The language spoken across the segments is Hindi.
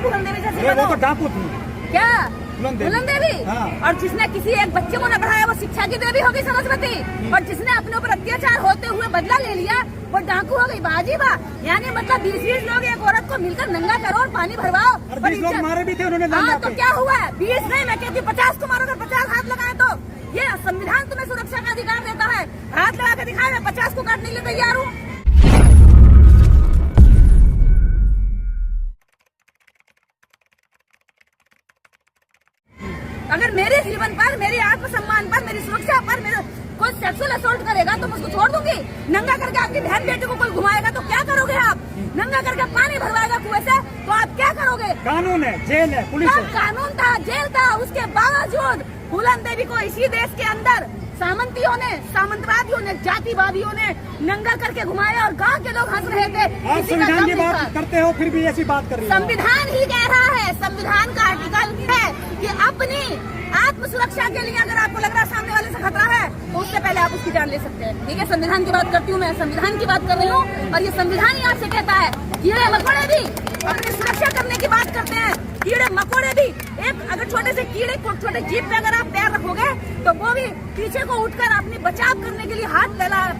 पूनम देवी जैसी वो तो डाकू थी क्या? पूनम देवी। हाँ। और जिसने किसी एक बच्चे को न पढ़ाया वो शिक्षा की देवी होगी सरस्वती, और जिसने अपने ऊपर अत्याचार होते हुए बदला ले लिया वो डाकू हो गई बाजी बा। यानी मतलब 20 लोग एक औरत को मिलकर नंगा करो और पानी भरवाओ। 20 लोग मारे भी थे उन्होंने। हाँ तो क्या हुआ है? 20 नहीं, मैं कहती 50 को मारो, 50 हाथ लगाए तो ये संविधान तुम्हें सुरक्षा का अधिकार देता है। हाथ लगा के दिखाए, मैं 50 को काटने के लिए तैयार हूँ। अगर मेरे जीवन पर, मेरे आत्मसम्मान पर, मेरी सुरक्षा पर मेरे कोई सेक्सुअल असॉल्ट करेगा तो मैं उसको छोड़ दूंगी। नंगा करके आपकी बहन बेटी को कोई घुमाएगा तो क्या करोगे आप? नंगा करके पानी भरवाएगा कुएं से तो आप क्या करोगे? कानून है, जेल है, पुलिस है। कानून था, जेल था, उसके बावजूद पूनम देवी को इसी देश के अंदर सामंतियों ने, सामंतवादियों ने, जातिवादियों ने नंगा करके घुमाया और गांव के लोग हंस रहे थे। आप संविधान की बात करते हो फिर भी ऐसी बात कर रही हो। संविधान ही कह रहा है, संविधान का आर्टिकल है कि अपनी आत्म सुरक्षा के लिए अगर आपको लग रहा है सामने वाले से खतरा है तो उससे पहले आप उसकी जान ले सकते हैं। ठीक है, संविधान की बात करती हूँ मैं, संविधान की बात कर रही हूँ और ये संविधान ही आपसे कहता है कीड़े मकोड़े भी अपनी सुरक्षा करने की बात करते हैं। कीड़े मकोड़े भी, एक अगर छोटे से कीड़े को छोटे जीप पे अगर आप पैर रखोगे तो वो भी पीछे को उठकर अपनी बचाव करने के लिए हाथ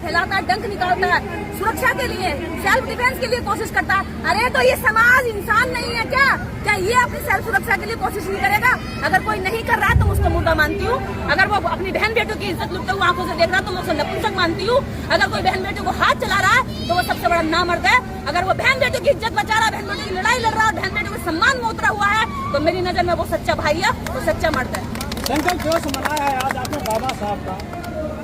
फैलाता है, डंक निकालता है, सुरक्षा के लिए, सेल्फ डिफेंस के लिए कोशिश करता है। अरे तो ये समाज इंसान नहीं है क्या? क्या ये अपनी सेल्फ सुरक्षा के लिए कोशिश नहीं करेगा? अगर कोई नहीं कर रहा तो उसको मुर्दा मानती हूँ। अगर वो अपनी बहन बेटियों की इज्जत लुटते हुए आंखों से देख रहा तो मैं उसको नपुंसक मानती हूँ। अगर कोई बहन बेटियों को हाथ चला रहा है तो वो सबसे बड़ा नामर्द है। अगर वो बहन बेटियों की इज्जत बचा रहा है, बहन बेटियों की लड़ाई लड़ रहा है, बहन बेटियों के सम्मान में उतरा हुआ है तो मेरी नजर में वो सच्चा भाई है, वो सच्चा मर्द है। संकल्प दिवस मनाया है आज आपने बाबा साहब का।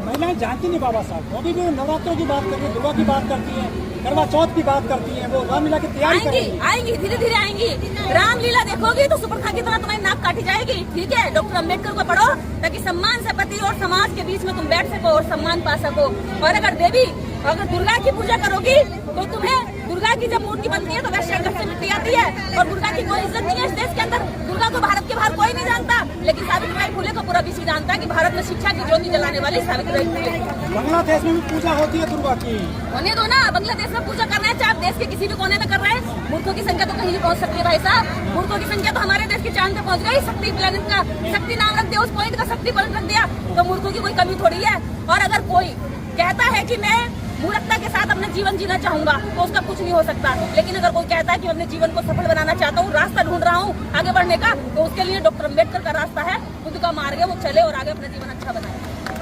महिलाएं जानती नहीं बाबा साहब को, अभी भी नवरात्रों की बात करती है, दुर्गा की बात करती है, करवा चौथ की बात करती है, वो रामलीला की तैयारी करेंगी। आएंगी, धीरे धीरे आएंगी। रामलीला देखोगी तो सुपर्णा की तरह तुम्हारी नाक काटी जाएगी। ठीक है, डॉक्टर अम्बेडकर को पढ़ो ताकि सम्मान से पति और समाज के बीच में तुम बैठ सको और सम्मान पा सको। और अगर देवी, अगर दुर्गा की पूजा करोगी तो तुम्हें दुर्गा की जब मूर्ति बनती है तो वैश्य घर से मिट्टी आती है और दुर्गा की कोई इज्जत नहीं है इस देश के अंदर। दुर्गा को भारत के बाहर कोई नहीं जानता, लेकिन सावित्रीबाई फुले को पूरा विश्व जानता है कि भारत में शिक्षा की ज्योति जलाने वाली सावित्रीबाई फुले। बांग्लादेश में भी पूजा होती है दुर्गा की। होने दो ना, बांग्लादेश में पूजा करना है, चाहे आप देश के किसी भी कोने में कर रहे हैं। मूर्खों की संख्या तो कहीं भी पहुंच सकती है भाई साहब। मूर्खों की संख्या तो हमारे देश की चांद पे पहुंच गई। शक्ति प्लेनेट का शक्ति नाम रख दिया, उस पॉइंट का शक्ति पॉइंट रख दिया तो मूर्खों की कोई कमी थोड़ी है। और अगर कोई कहता है कि मैं मूर्खता के साथ अपना जीवन जीना चाहूंगा तो उसका कुछ नहीं हो सकता। लेकिन अगर कोई कहता है कि मैं अपने जीवन को सफल बनाना चाहता हूँ, रास्ता ढूंढ रहा हूँ आगे बढ़ने का, तो उसके लिए डॉक्टर अम्बेडकर का रास्ता है, खुद का मार्ग है, वो चले और आगे अपना जीवन अच्छा बनाए।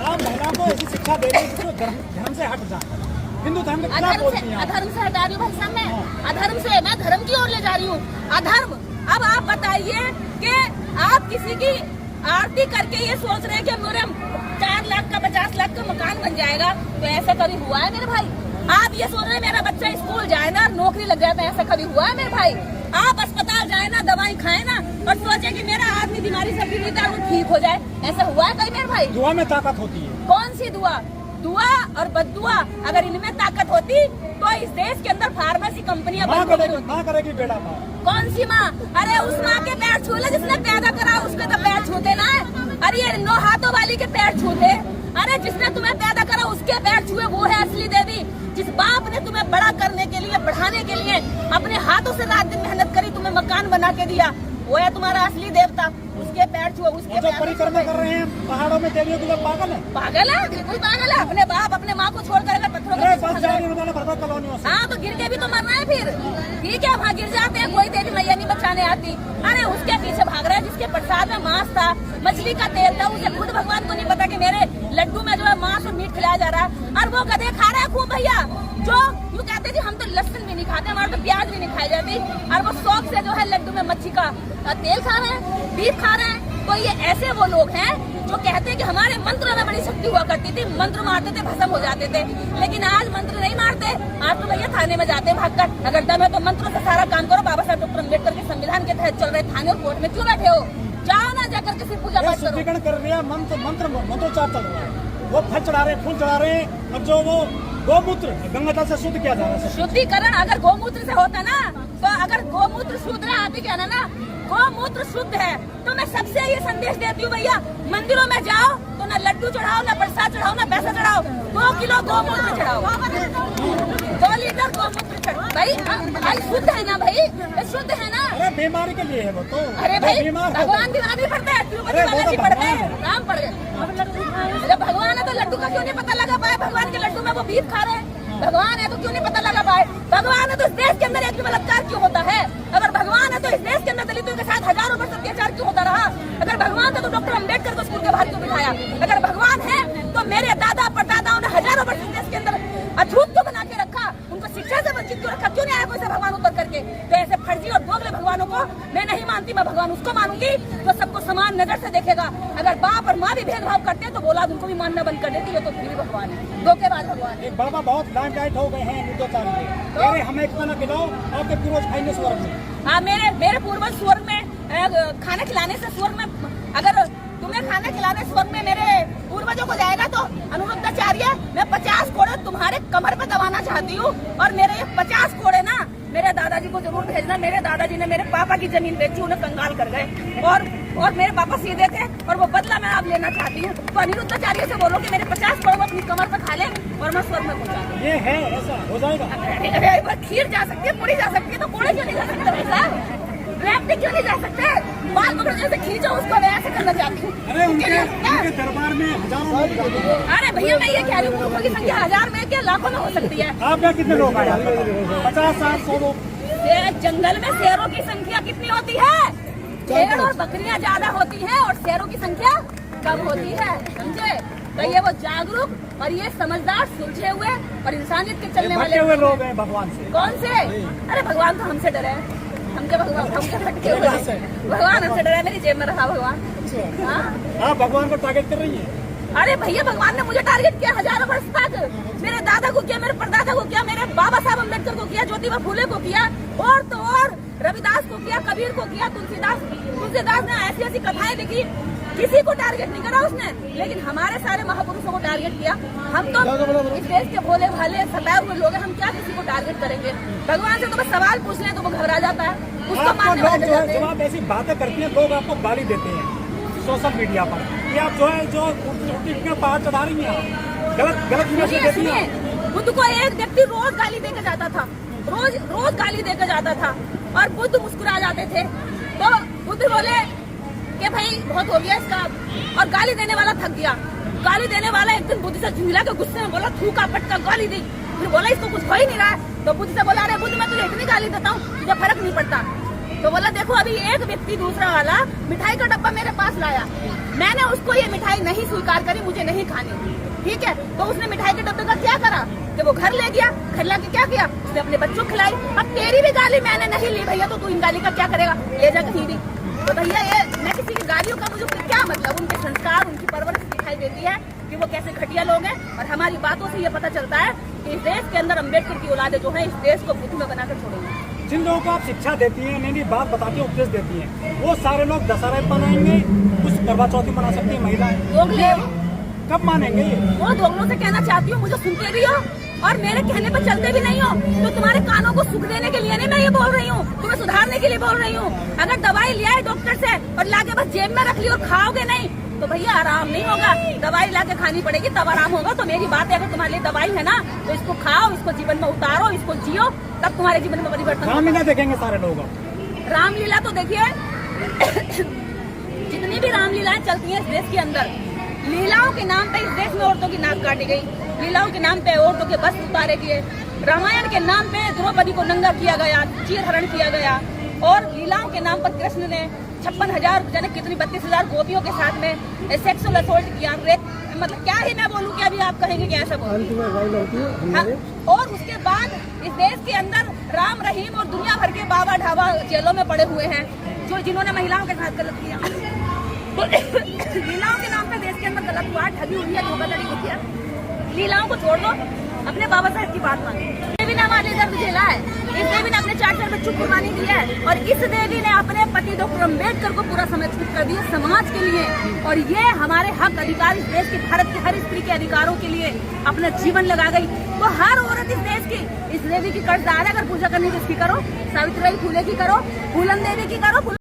आप महिलाओं को ऐसी शिक्षा दे रही है धर्म से हट जाए, हिंदू धर्म के खिलाफ बोलती हैं। अधर्म से हटा रही हूँ भाई साहब, मैं अधर्म से, मैं धर्म की ओर ले जा रही हूँ। अधर्म, अब आप बताइए कि आप किसी की आरती करके ये सोच रहे हैं कि मेरे 4 लाख का 50 लाख का मकान बन जाएगा, तो ऐसा कभी हुआ है मेरे भाई? आप ये सोच रहे हैं मेरा बच्चा स्कूल जाए ना, नौकरी लग जाए, ऐसा कभी हुआ है मेरे भाई? आप अस्पताल जाए ना, दवाई खाए ना और सोचे कि मेरा आदमी बीमारी से पीड़ित है वो ठीक हो जाए, ऐसा हुआ है कहीं मेरे भाई? दुआ में ताकत होती है। कौन सी दुआ? दुआ और बद्दुआ, अगर इनमें ताकत होती तो इस देश के अंदर फार्मेसी कंपनियां बंद करेगी बेटा। कौन सी माँ? अरे उस माँ के पैर छू ले जिसने पैदा करा, उसके तो पैर छूते ना है। अरे ये 9 हाथों वाली के पैर छूते। अरे जिसने तुम्हें पैदा करा उसके पैर छुए, वो है असली देवी। जिस बाप ने तुम्हें बड़ा करने के लिए, बढ़ाने के लिए अपने हाथों से रात दिन मेहनत करी, तुम्हें मकान बना के दिया, वो है तुम्हारा असली देवता। उसके पैर छुए, उसके जो परिक्रमा कर रहे हैं पहाड़ों में देवियों के लोग पागल है। पागल है, बिल्कुल पागल है। अपने बाप अपने माँ को छोड़कर अगर पत्थरों हाँ तो गिर के भी तो मरना है फिर। ठीक है, वहाँ गिर जाते हैं, कोई देवी मैया नहीं बचाने आती। अरे उसके पीछे भाग रहा है जिसके प्रसाद में मांस था, मछली का तेल था, उसे खुद भगवान को नहीं पता कि मेरे लड्डू में जो है मांस और मीट खिलाया जा रहा है। और वो गधे खा रहा है खूब भैया, जो यूँ कहते थे हम तो लहसुन भी नहीं खाते, हमारे तो प्याज भी नहीं खाई जाती, और वो शौक से जो है लड्डू में मच्छी का तेल खा रहे हैं, बीफ खा रहे हैं। तो ये ऐसे वो लोग हैं जो कहते हैं कि हमारे मंत्र में बड़ी शक्ति हुआ करती थी, मंत्र मारते थे भस्म हो जाते थे। लेकिन आज मंत्र नहीं मारते, आज तो भैया थाने में जाते हैं भागकर। अगर दम है तो मंत्रों से सारा काम करो। बाबा साहब डॉक्टर अम्बेडकर के संविधान के तहत चल रहे थाने और कोर्ट में क्यों बैठे हो? जाओ ना, जाकर के फिर पूजा पाठ करो। कर रहे हैं, मंत्रोच्चार चल रहा है, वो फल चढ़ा रहे हैं, फूल चढ़ा रहे हैं। और जो वो गोमूत्र गंगाजल से शुद्ध किया जा रहा है, शुद्धिकरण अगर गोमूत्र से होता ना, तो अगर गोमूत्र शुद्ध है, आप ही कहना ना गोमूत्र शुद्ध है, तो मैं सबसे ये संदेश देती हूँ भैया, मंदिरों में जाओ तो ना लड्डू चढ़ाओ, ना प्रसाद चढ़ाओ, ना पैसा चढ़ाओ, 2 किलो गोमूत्र चढ़ाओ, 2 लीटर गोमूत्र भाई भाई शुद्ध है ना भाई, शुद्ध है ना। अरे बीमारी के लिए है वो तो। अरे भाई बीमार भगवान भी आदमी पढ़ता है, तिरुपति बालाजी पढ़ते हैं, राम पढ़ गए। जब भगवान है तो लड्डू का क्यों नहीं पता लगा पाए? भगवान के लड्डू में वो बीफ खा रहे हैं। भगवान है तो क्यों नहीं पता लगा पाए? भगवान है तो इस देश के अंदर एक भी बलात्कार क्यों होता है? अगर भगवान है तो इस देश के अंदर दलितों के साथ हजारों वर्ष अत्याचार क्यों होता रहा? अगर भगवान था तो डॉक्टर अम्बेडकर को स्कूल के बाहर क्यों बिठाया? अगर भगवान है तो मेरे दादा परदादाओं ने हजारों वर्ष इस देश के अंदर अछूत क्यों बना के रखा? उनको शिक्षा से वंचित क्यों रखा? क्यों नहीं आया कोई सा भगवान उतर करके? तो ऐसे फर्जी और दोगले भगवानों को मैं नहीं मानती। मैं भगवान उसको मानूंगी जो सबको समान नजर से देखेगा। अगर बाप और माँ भी भेदभाव करते हैं तो औलाद उनको भी मानना बंद कर देती है, तो फिर भी भगवान है, धोखेबाज भगवान है। एक बाबा बहुत लाइमलाइट हो गए हैं हिंदुस्तान में। अरे हमें एक खाना खिलाओ, आपके पूर्वज खाएंगे स्वर्ग में। हाँ, मेरे पूर्वज स्वर्ग में खाना खिलाने से स्वर्ग में, अगर तुम्हें खाना खिलाने स्वर्ग में मेरे पूर्वजों को जाएगा तो अनुरुद्धाचार्य मैं 50 कोड़े तुम्हारे कमर पे दबाना चाहती हूँ। और मेरे ये 50 कोड़े ना मेरे दादाजी को जरूर भेजना। मेरे दादाजी ने मेरे पापा की जमीन बेची, उन्हें कंगाल कर गए, और मेरे पापा सीधे थे और वो बदला मैं आप लेना चाहती हूँ। तो अनिरुद्धाचार्य से बोलो कि मेरे 50 कोड़े अपनी कमर पर खा ले और मैं स्वर्ग में पहुँचा दूँ। ये है, ऐसा हो जाएगा। अरे एक बार खीर जा सकती है, पूरी जा सकती है, तो कोड़े क्यों नहीं जा सकते भाई साहब? व्यक्ति क्यों नहीं जा सकते? बाल पकड़ जैसे खींचो उसको, मैं ऐसे करना चाहती हूँ। अरे उनके दरबार में हजारों लोग। अरे भैया मैं ये कह रही हूँ लोगों की संख्या 1000 में क्या लाखों में हो सकती है। आप यहाँ कितने लोग आए? 50, 60, 100 लोग। जंगल में शेरों की संख्या कितनी होती है? शेर और बकरियां ज्यादा होती हैं और शेरों की संख्या कम होती है, समझे? तो ये वो जागरूक और ये समझदार, सुलझे हुए और इंसानियत के चलने वाले हुए लोग हैं भगवान से। कौन से? अरे भगवान तो हमसे डरे हैं, हमसे भगवान हमसे भटके हुए हैं। भगवान हमसे डरा है, मेरी जेब में रखा भगवान। हाँ, आप भगवान को टारगेट कर रही हैं? अरे भैया भगवान ने मुझे टारगेट किया हजारों वर्ष तक। मेरे दादा को किया, मेरे परदादा को किया, मेरे बाबा साहब अम्बेडकर को किया, ज्योतिबा फूले को किया, और तो और रविदास को किया, कबीर को किया, तुलसीदास ने ऐसी ऐसी कथाएं लिखी। किसी को टारगेट नहीं करा उसने, लेकिन हमारे सारे महापुरुषों को टारगेट किया। हम तो इस देश के भोले भाले सताए हुए लोग हैं, हम क्या किसी को टारगेट करेंगे? भगवान से तो बस सवाल पूछ लें तो वो घबरा जाता है, उसको मानने वाले जाते हैं। जब आप ऐसी बातें करती हैं लोग आपको गाली देते हैं सोशल मीडिया पर कि आप जो पहाड़ चढ़ा रही हैं, गलत मैसेज देती हैं। बुद्ध को एक व्यक्ति रोज गाली देकर जाता था, रोज गाली देकर जाता था, और बुद्ध मुस्कुरा जाते थे। तो बुद्ध बोले कि भाई बहुत हो गया इसका, और गाली देने वाला थक गया। गाली देने वाला एक दिन बुद्ध से झूला के गुस्से में बोला, थूका पटका गाली दी। फिर बोला इसको कुछ हो ही नहीं रहा है, तो बुद्ध से बोला, अरे बुद्ध मैं तुझे इतनी गाली देता हूँ तुझे फर्क नहीं पड़ता। तो बोला देखो अभी एक व्यक्ति दूसरा वाला मिठाई का डब्बा मेरे पास लाया, मैंने उसको ये मिठाई नहीं स्वीकार करी, मुझे नहीं खानी, ठीक है? तो उसने मिठाई के डब्बे का क्या करा कि वो घर ले गया, घर लाके क्या किया उसने अपने बच्चों को खिलाई। अब तेरी भी गाली मैंने नहीं ली भैया, तो तू इन गाली का क्या करेगा? ले जा कहीं भी। तो भैया ये मैं किसी की गालियों का मुझे क्या मतलब? उनके संस्कार, उनकी परवरिश दिखाई देती है कि वो कैसे घटिया लोग हैं, और हमारी बातों से ये पता चलता है कि इस देश के अंदर अम्बेडकर की औलादें जो है इस देश को बुद्ध में बनाकर छोड़ेंगे। जिन लोगों को आप शिक्षा देती हैं, नई नई बात बताती हैं, उपदेश देती हैं, वो सारे लोग दशहरा मनाएंगे, कुछ करवा चौथी मना सकती है महिलाएं, दोगले कब मानेंगे? वो दोगलों से कहना चाहती हूँ, मुझे सुनते भी हो और मेरे कहने पर चलते भी नहीं हो, तो तुम्हारे कानों को सुख देने के लिए नहीं मैं ये बोल रही हूँ, तुम्हें सुधारने के लिए बोल रही हूँ। अगर दवाई लिया है डॉक्टर से और लाके बस जेब में रख ली और खाओगे नहीं, तो भैया आराम नहीं होगा। दवाई लाके खानी पड़ेगी तब आराम होगा। तो मेरी बात है, अगर तुम्हारे लिए दवाई है ना तो इसको खाओ, इसको जीवन में उतारो, इसको जियो, तब तुम्हारे जीवन में परिवर्तन। रामलीला देखेंगे सारे लोग। रामलीला तो देखिए जितनी भी रामलीलाएं चलती हैं इस देश के अंदर, लीलाओं के नाम पे इस देश में औरतों की नाक काटी गई, लीलाओं के नाम पे औरतों के वस्त्र उतारे गए, रामायण के नाम पे द्रौपदी को नंगा किया गया, चीरहरण किया गया, और लीलाओं के नाम पर कृष्ण ने 56,000 जाने कितनी 32,000 गोपियों के साथ में सेक्सुअल असोल्ट किया, रेप। मतलब क्या ही मैं बोलूँ कि अभी आप कहेंगे कि ऐसा बोलूं। हाँ, और उसके बाद इस देश के अंदर राम रहीम और दुनिया भर के बाबा ढाबा जेलों में पड़े हुए हैं, जो जिन्होंने महिलाओं के साथ गलत किया। लीलाओं के नाम पे देश के अंदर गलत हुआ, ठगी हुई है, धोखाधड़ी हुई है। लीलाओं को छोड़ दो, अपने बाबा साहब की बात मानो। देवी ने हमारे दर्द झेला है, इस देवी ने अपने 4 बच्चों को कुर्बानी दी है, और इस देवी ने अपने पति डॉक्टर अम्बेडकर को पूरा समर्पित कर दिया समाज के लिए। और ये हमारे हक अधिकार इस देश के, भारत की हर स्त्री के अधिकारों के लिए अपना जीवन लगा गई। तो हर औरत इस देश की इस देवी की कर्जदार है। अगर पूजा करनी तो इसकी करो, सावित्रीबाई फुले की करो, फूलन देवी की करो।